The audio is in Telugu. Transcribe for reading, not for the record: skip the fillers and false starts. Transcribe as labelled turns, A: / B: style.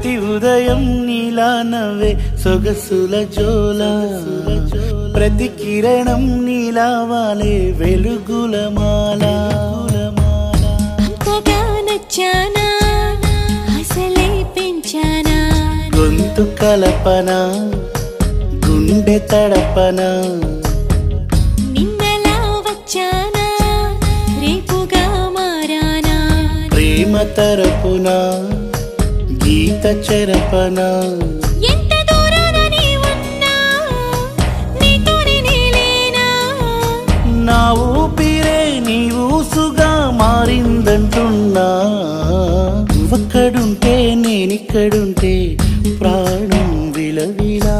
A: ప్రతి ఉదయం నీలా నవ్వే సొగసుల జోల ప్రతి కిరణం నీలా వాలే వెలుగుల మాల
B: అంతగా నచ్చానా అసలే పెంచానా
A: గొంతు కలపన గుండె తడపన
B: నిన్నలా వచ్చానా రేపుగా మారానా
A: ప్రేమ తరపున గీత చెరపన
B: ఎంత దూరాన నీ ఉన్నా నీతోనే నేలేనా
A: నా ఊపిరే నీ ఊసుగా మారిందంటున్నా నువ్వక్కడుంటే నేనిక్కడుంటే ప్రాణం విలవిలా